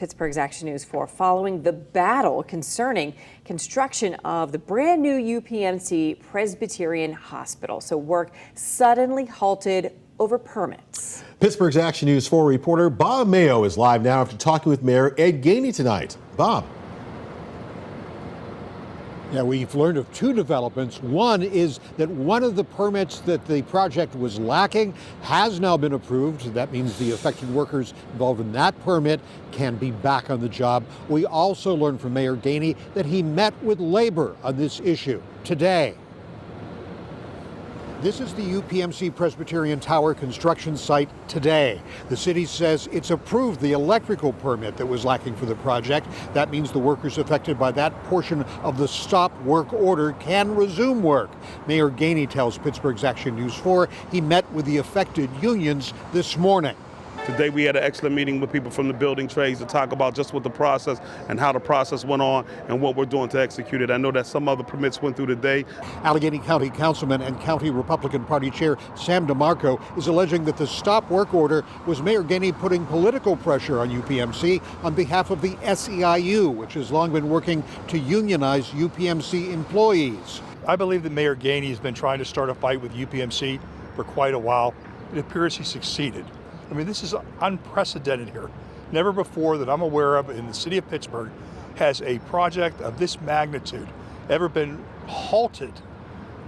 Pittsburgh's Action News 4 following the battle concerning construction of the brand new UPMC Presbyterian Hospital. So work suddenly halted over permits. Pittsburgh's Action News 4 reporter Bob Mayo is live now after talking with Mayor Ed Gainey tonight. Bob. Yeah, we've learned of two developments. One is that one of the permits that the project was lacking has now been approved. That means the affected workers involved in that permit can be back on the job. We also learned from Mayor Gainey that he met with labor on this issue today. This is the UPMC Presbyterian Tower construction site today. The city says it's approved the electrical permit that was lacking for the project. That means the workers affected by that portion of the stop work order can resume work. Mayor Gainey tells Pittsburgh's Action News 4 he met with the affected unions this morning. Today we had an excellent meeting with people from the building trades to talk about just what the process and how the process went on and what we're doing to execute it. I know that some other permits went through today. Allegheny County Councilman and County Republican Party Chair Sam DeMarco is alleging that the stop work order was Mayor Gainey putting political pressure on UPMC on behalf of the SEIU, which has long been working to unionize UPMC employees. I believe that Mayor Gainey has been trying to start a fight with UPMC for quite a while. It appears he succeeded. I mean, this is unprecedented here. Never before that I'm aware of in the city of Pittsburgh has a project of this magnitude ever been halted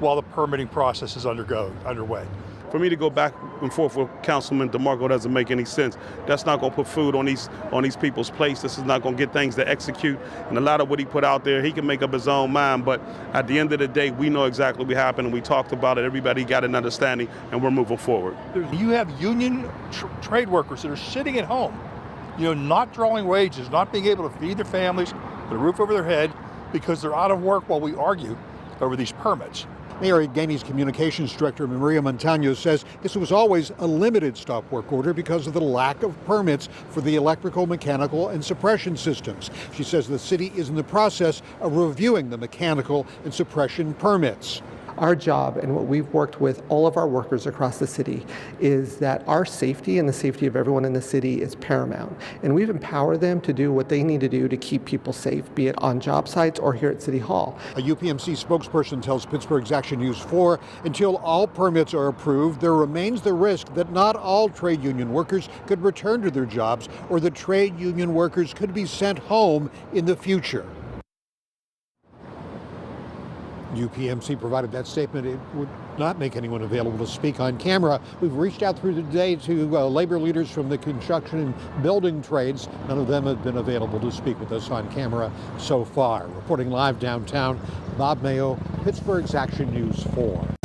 while the permitting process is underway. For me to go back and forth with Councilman DeMarco doesn't make any sense. That's not going to put food on these people's plates. This is not going to get things to execute. And a lot of what he put out there, he can make up his own mind. But at the end of the day, we know exactly what happened, and we talked about it. Everybody got an understanding, and we're moving forward. You have union trade workers that are sitting at home, not drawing wages, not being able to feed their families, put a roof over their head, because they're out of work while we argue over these permits. Mayor Gainey's communications director, Maria Montano, says this was always a limited stop work order because of the lack of permits for the electrical, mechanical, and suppression systems. She says the city is in the process of reviewing the mechanical and suppression permits. Our job and what we've worked with all of our workers across the city is that our safety and the safety of everyone in the city is paramount. And we've empowered them to do what they need to do to keep people safe, be it on job sites or here at City Hall. A UPMC spokesperson tells Pittsburgh's Action News 4, until all permits are approved, there remains the risk that not all trade union workers could return to their jobs or the trade union workers could be sent home in the future. UPMC provided that statement. It would not make anyone available to speak on camera. We've reached out through the day to labor leaders from the construction and building trades. None of them have been available to speak with us on camera so far. Reporting live downtown, Bob Mayo, Pittsburgh's Action News 4.